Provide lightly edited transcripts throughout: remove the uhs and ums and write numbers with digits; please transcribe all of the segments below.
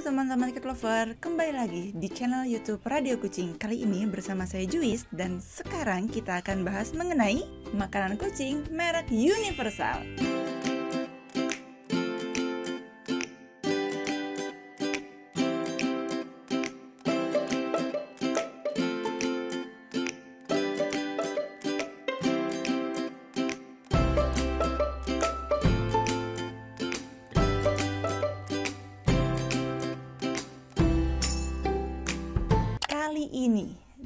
teman-teman cat lover, kembali lagi di channel YouTube Radio Kucing. Kali ini bersama saya Juis dan sekarang kita akan bahas mengenai makanan kucing merek Universal.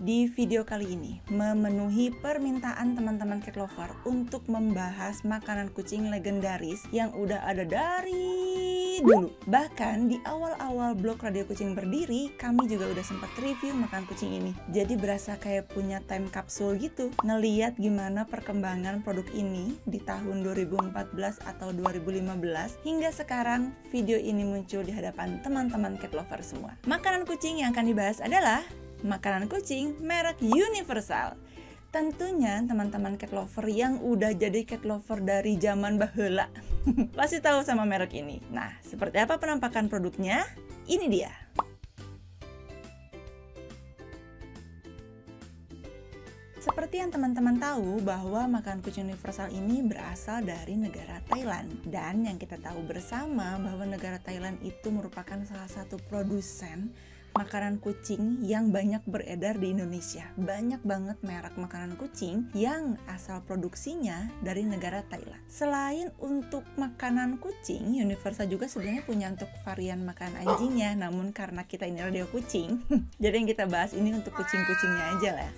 Di video kali ini memenuhi permintaan teman-teman cat lover untuk membahas makanan kucing legendaris yang udah ada dari dulu. Bahkan di awal-awal blog Radio Kucing berdiri, kami juga udah sempat review makanan kucing ini. Jadi berasa kayak punya time capsule gitu, ngeliat gimana perkembangan produk ini di tahun 2014 atau 2015 hingga sekarang video ini muncul di hadapan teman-teman cat lover semua. Makanan kucing yang akan dibahas adalah makanan kucing merek Universal. Tentunya teman-teman cat lover yang udah jadi cat lover dari zaman baheula pasti tahu sama merek ini. Nah, seperti apa penampakan produknya? Ini dia. Seperti yang teman-teman tahu bahwa makanan kucing Universal ini berasal dari negara Thailand. Dan yang kita tahu bersama bahwa negara Thailand itu merupakan salah satu produsen makanan kucing yang banyak beredar di Indonesia. Banyak banget merek makanan kucing yang asal produksinya dari negara Thailand. Selain untuk makanan kucing, Universal juga sebenarnya punya untuk varian makanan anjingnya. Namun karena kita ini radio kucing, jadi yang kita bahas ini untuk kucing-kucingnya aja lah.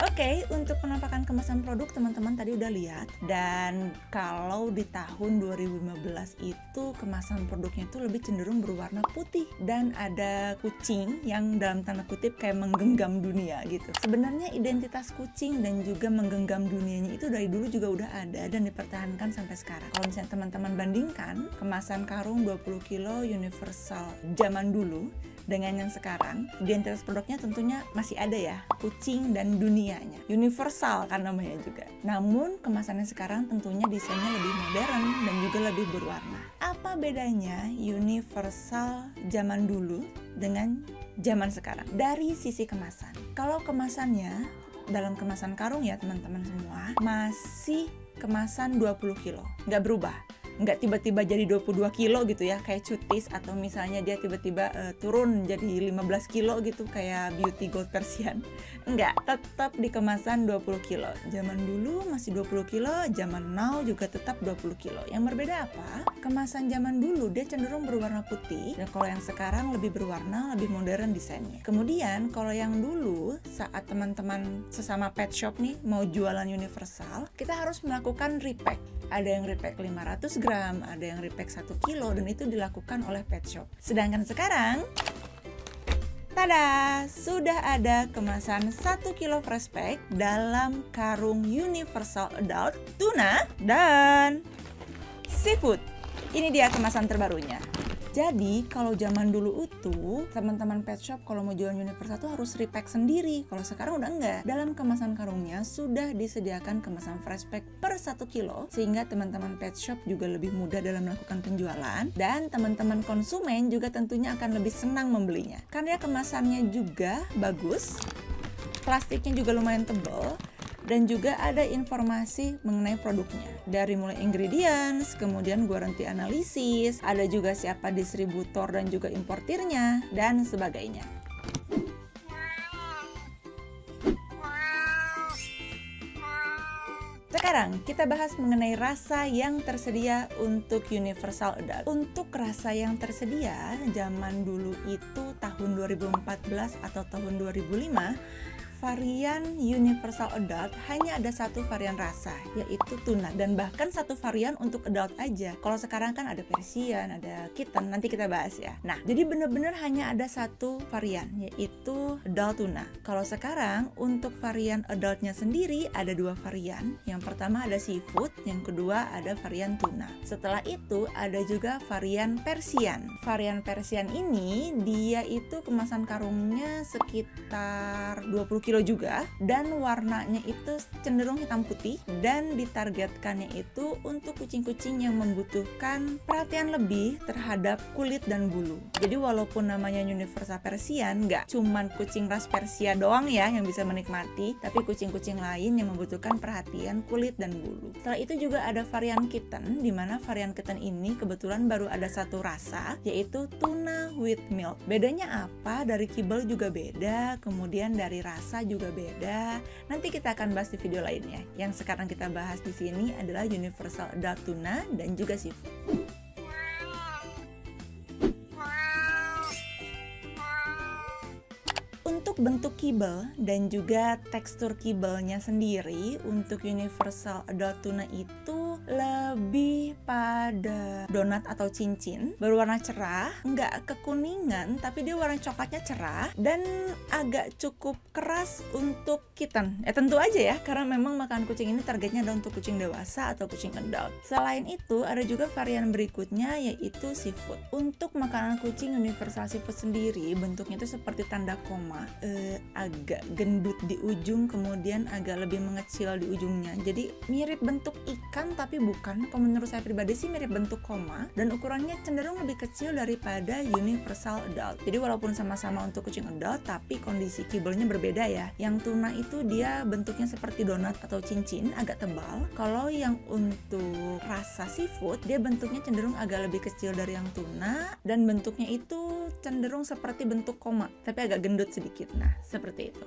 Oke, untuk penampakan kemasan produk teman-teman tadi udah lihat. Dan kalau di tahun 2015 itu kemasan produknya itu lebih cenderung berwarna putih dan ada kucing yang dalam tanda kutip kayak menggenggam dunia gitu. Sebenarnya identitas kucing dan juga menggenggam dunianya itu dari dulu juga udah ada dan dipertahankan sampai sekarang. Kalau misalnya teman-teman bandingkan kemasan karung 20 kilo Universal zaman dulu dengan yang sekarang, identitas produknya tentunya masih ada ya, kucing dan dunianya. Universal kan namanya juga. Namun kemasannya sekarang tentunya desainnya lebih modern dan juga lebih berwarna. Apa bedanya Universal zaman dulu dengan zaman sekarang? Dari sisi kemasan. Kalau kemasannya dalam kemasan karung ya teman-teman semua, masih kemasan 20 kilo, nggak berubah. Nggak tiba-tiba jadi 22 kilo gitu ya, kayak cutis, atau misalnya dia tiba-tiba turun jadi 15 kilo gitu kayak Beauty Gold Persian. Enggak, tetap di kemasan 20 kilo. Zaman dulu masih 20 kilo, zaman now juga tetap 20 kilo. Yang berbeda apa? Kemasan zaman dulu dia cenderung berwarna putih, dan kalau yang sekarang lebih berwarna, lebih modern desainnya. Kemudian kalau yang dulu saat teman-teman sesama pet shop nih mau jualan Universal, kita harus melakukan repack. Ada yang repack 500 gram, ada yang repack 1 kilo, dan itu dilakukan oleh pet shop. Sedangkan sekarang, tada! Sudah ada kemasan 1 kilo fresh pack dalam karung Universal Adult, tuna, dan seafood. Ini dia kemasan terbarunya. Jadi kalau zaman dulu itu teman-teman pet shop kalau mau jualan Universal tuh harus repack sendiri. Kalau sekarang udah enggak. Dalam kemasan karungnya sudah disediakan kemasan fresh pack per 1 kilo sehingga teman-teman pet shop juga lebih mudah dalam melakukan penjualan dan teman-teman konsumen juga tentunya akan lebih senang membelinya. Karena kemasannya juga bagus, plastiknya juga lumayan tebal, dan juga ada informasi mengenai produknya. Dari mulai ingredients, kemudian guarantee analisis, ada juga siapa distributor dan juga importirnya, dan sebagainya. Sekarang kita bahas mengenai rasa yang tersedia untuk Universal Adult. Untuk rasa yang tersedia zaman dulu itu tahun 2014 atau tahun 2005, varian Universal Adult hanya ada satu varian rasa, yaitu tuna, dan bahkan satu varian untuk adult aja. Kalau sekarang kan ada Persian, ada kitten, nanti kita bahas ya. Nah, jadi bener-bener hanya ada satu varian, yaitu adult tuna. Kalau sekarang untuk varian adultnya sendiri ada 2 varian. Yang pertama ada seafood, yang kedua ada varian tuna. Setelah itu ada juga varian Persian. Varian Persian ini dia itu kemasan karungnya sekitar 20 kg kilo juga, dan warnanya itu cenderung hitam putih, dan ditargetkannya itu untuk kucing-kucing yang membutuhkan perhatian lebih terhadap kulit dan bulu. Jadi walaupun namanya Universal Persian, nggak cuman kucing ras Persia doang ya yang bisa menikmati, tapi kucing-kucing lain yang membutuhkan perhatian kulit dan bulu. Setelah itu juga ada varian kitten, di mana varian kitten ini kebetulan baru ada satu rasa, yaitu tuna with milk. Bedanya apa? Dari kibel juga beda, kemudian dari rasa juga beda. Nanti kita akan bahas di video lainnya. Yang sekarang kita bahas di sini adalah Universal Adult Tuna dan juga seafood. Untuk bentuk kibel dan juga tekstur kibelnya sendiri untuk Universal Adult Tuna itu lebih pada donat atau cincin, berwarna cerah, nggak kekuningan tapi dia warna coklatnya cerah dan agak cukup keras untuk kitten. Tentu aja ya, karena memang makan kucing ini targetnya adalah untuk kucing dewasa atau kucing adult. Selain itu ada juga varian berikutnya yaitu seafood. Untuk makanan kucing Universal Seafood sendiri bentuknya itu seperti tanda koma, agak gendut di ujung, kemudian agak lebih mengecil di ujungnya. Jadi mirip bentuk ikan tapi bukan. Kalau menurut saya pribadi sih mirip bentuk koma, dan ukurannya cenderung lebih kecil daripada Universal Adult. Jadi walaupun sama-sama untuk kucing adult, tapi kondisi kibelnya berbeda ya. Yang tuna itu dia bentuknya seperti donat atau cincin, agak tebal. Kalau yang untuk rasa seafood, dia bentuknya cenderung agak lebih kecil dari yang tuna, dan bentuknya itu cenderung seperti bentuk koma, tapi agak gendut sedikit. Nah, seperti itu.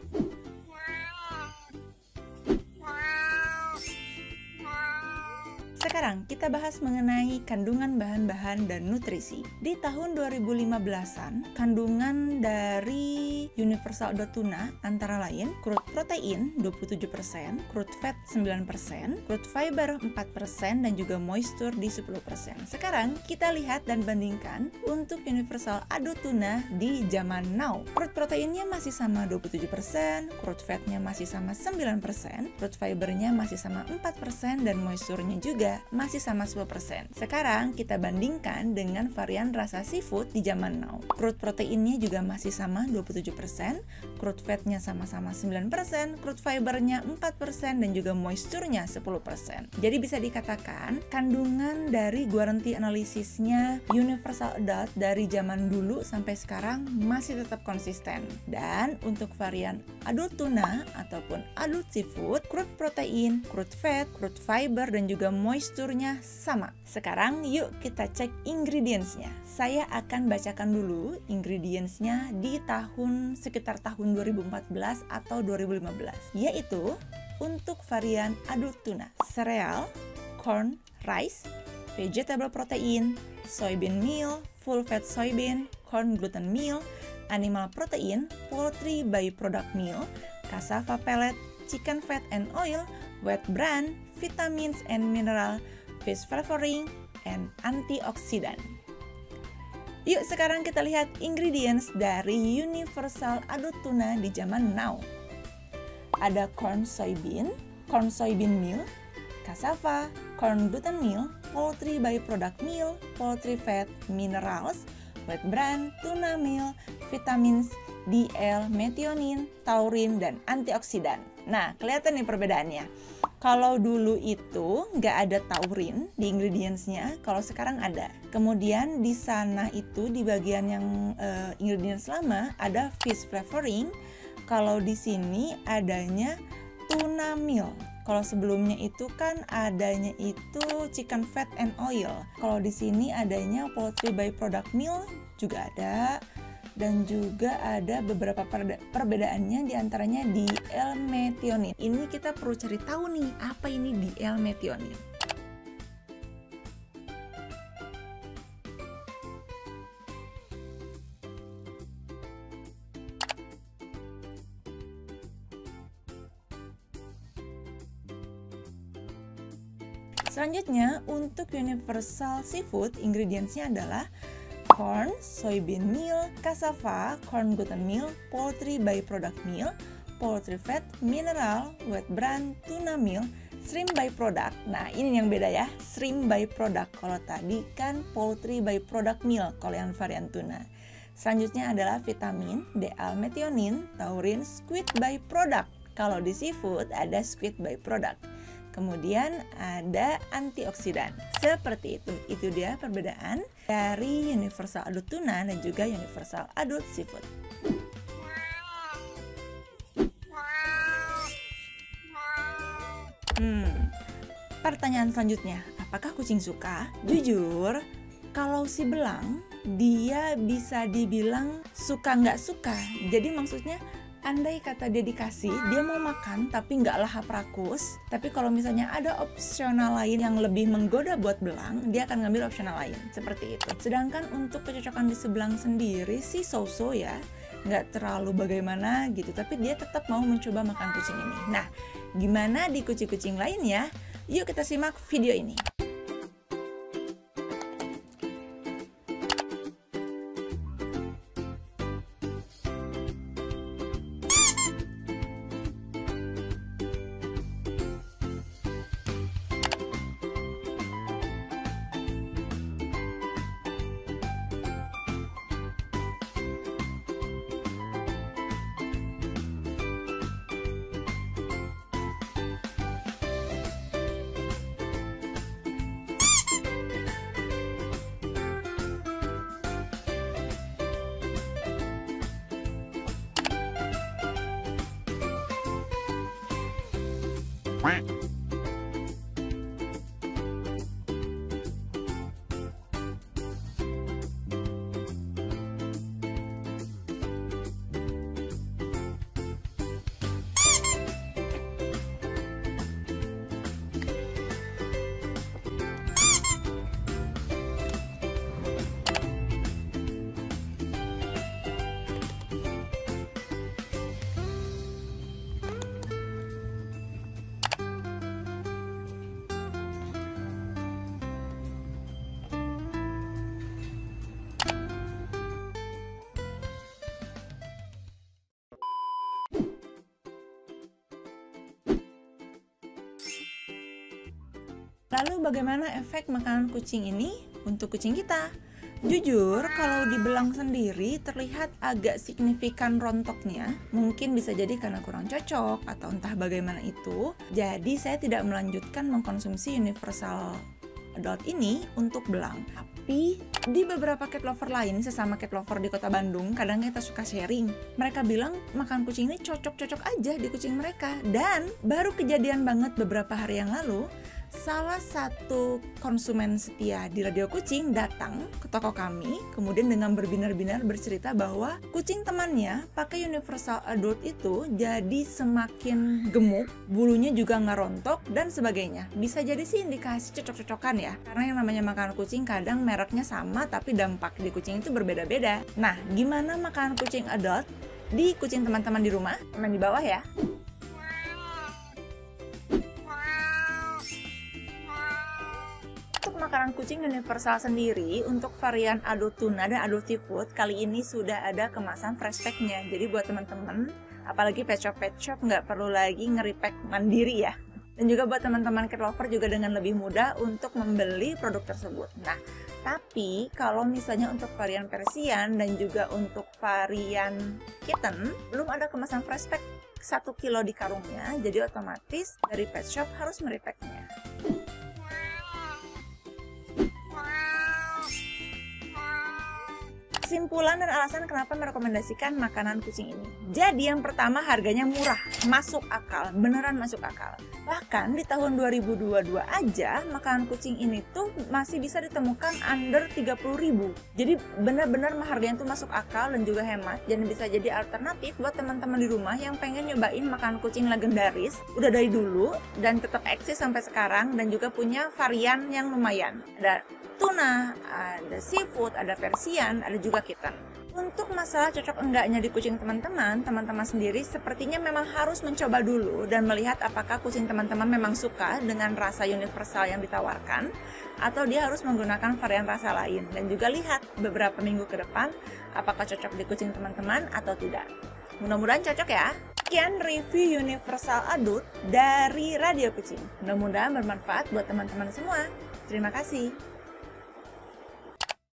Sekarang kita bahas mengenai kandungan bahan-bahan dan nutrisi. Di tahun 2015-an, kandungan dari Universal Adult Tuna antara lain crude protein 27%, crude fat 9%, crude fiber 4%, dan juga moisture di 10%. Sekarang kita lihat dan bandingkan untuk Universal Adult Tuna di zaman now. Crude proteinnya masih sama 27%, crude fatnya masih sama 9%, crude fibernya masih sama 4%, dan moisturenya juga masih sama 10%. Sekarang kita bandingkan dengan varian rasa seafood di zaman now. Crude proteinnya juga masih sama 27%, crude fatnya sama-sama 9%, crude fibernya 4%, dan juga moisturnya 10%. Jadi bisa dikatakan kandungan dari guarantee analisisnya Universal Adult dari zaman dulu sampai sekarang masih tetap konsisten. Dan untuk varian adult tuna ataupun adult seafood, crude protein, crude fat, crude fiber, dan juga moisturnya sama. Sekarang yuk kita cek ingredientsnya. Saya akan bacakan dulu ingredientsnya di sekitar tahun 2014 atau 2015, yaitu untuk varian adult tuna, sereal, corn, rice, vegetable protein, soybean meal, full fat soybean, corn gluten meal, animal protein, poultry byproduct meal, cassava pellet, chicken fat and oil, wet bran, vitamins and mineral, fish flavoring, and antioksidan. Yuk sekarang kita lihat ingredients dari Universal Adult Tuna di zaman now. Ada corn soybean meal, cassava, corn gluten meal, poultry byproduct meal, poultry fat, minerals, wet bran, tuna meal, vitamins, DL, methionine, taurin, dan antioksidan. Nah, kelihatan nih perbedaannya. Kalau dulu itu nggak ada taurin di ingredientsnya, kalau sekarang ada. Kemudian di sana itu di bagian yang ingredients lama ada fish flavoring. Kalau di sini adanya tuna meal. Kalau sebelumnya itu kan adanya itu chicken fat and oil. Kalau di sini adanya poultry byproduct meal juga ada. Dan juga ada beberapa perbedaannya, diantaranya D-L-methionine. Ini kita perlu cari tahu nih, apa ini D-L-methionine. Selanjutnya, untuk Universal Seafood, ingredientsnya adalah corn, soybean meal, cassava, corn gluten meal, poultry byproduct meal, poultry fat, mineral, wet bran, tuna meal, shrimp byproduct. Nah, ini yang beda ya, shrimp byproduct. Kalau tadi kan poultry byproduct meal kalau yang varian tuna. Selanjutnya adalah vitamin D-L-methionine, taurin, squid byproduct. Kalau di seafood ada squid byproduct. Kemudian ada antioksidan. Seperti itu. Itu dia perbedaan dari universal adult tuna dan juga universal adult seafood. Pertanyaan selanjutnya, apakah kucing suka? Jujur, kalau si belang, dia bisa dibilang suka nggak suka. Jadi maksudnya, andai kata dia dikasih, dia mau makan tapi nggak lahap rakus. Tapi kalau misalnya ada opsional lain yang lebih menggoda buat belang, dia akan ngambil opsional lain. Seperti itu. Sedangkan untuk kecocokan di sebelang sendiri sih so-so ya. Nggak terlalu bagaimana gitu. Tapi dia tetap mau mencoba makan kucing ini. Nah, gimana di kucing-kucing lainnya? Yuk kita simak video ini. Lalu bagaimana efek makanan kucing ini untuk kucing kita? Jujur, kalau di belang sendiri terlihat agak signifikan rontoknya. Mungkin bisa jadi karena kurang cocok atau entah bagaimana itu. Jadi saya tidak melanjutkan mengkonsumsi universal adult ini untuk belang. Tapi di beberapa cat lover lain, sesama cat lover di kota Bandung, kadang kita suka sharing. Mereka bilang makan kucing ini cocok-cocok aja di kucing mereka. Dan baru kejadian banget beberapa hari yang lalu, salah satu konsumen setia di Radio Kucing datang ke toko kami, kemudian dengan berbinar-binar bercerita bahwa kucing temannya pakai universal adult itu jadi semakin gemuk, bulunya juga nggak rontok, dan sebagainya. Bisa jadi sih indikasi cocok-cocokan ya, karena yang namanya makanan kucing kadang mereknya sama tapi dampak di kucing itu berbeda-beda. Nah, gimana makanan kucing adult di kucing teman-teman di rumah? Komen di bawah ya. Makanan kucing universal sendiri untuk varian adult tuna dan adult seafood kali ini sudah ada kemasan fresh pack-nya. Jadi buat teman-teman, apalagi pet shop nggak perlu lagi nge-repack mandiri ya. Dan juga buat teman-teman cat lover juga dengan lebih mudah untuk membeli produk tersebut. Nah, tapi kalau misalnya untuk varian Persian dan juga untuk varian kitten, belum ada kemasan fresh pack 1 kilo di karungnya, jadi otomatis dari pet shop harus merepacknya. Kesimpulan dan alasan kenapa merekomendasikan makanan kucing ini. Jadi yang pertama, harganya murah, masuk akal, beneran masuk akal. Bahkan di tahun 2022 aja makanan kucing ini tuh masih bisa ditemukan under 30.000. Jadi bener-bener harganya tuh masuk akal dan juga hemat, dan bisa jadi alternatif buat teman-teman di rumah yang pengen nyobain makanan kucing legendaris udah dari dulu dan tetap eksis sampai sekarang, dan juga punya varian yang lumayan. Ada tuna, ada seafood, ada Persian, ada juga kitten. Untuk masalah cocok enggaknya di kucing teman-teman sendiri sepertinya memang harus mencoba dulu dan melihat apakah kucing teman-teman memang suka dengan rasa universal yang ditawarkan, atau dia harus menggunakan varian rasa lain, dan juga lihat beberapa minggu ke depan apakah cocok di kucing teman-teman atau tidak. Mudah-mudahan cocok ya. Sekian review universal adult dari Radio Kucing. Mudah-mudahan bermanfaat buat teman-teman semua. Terima kasih.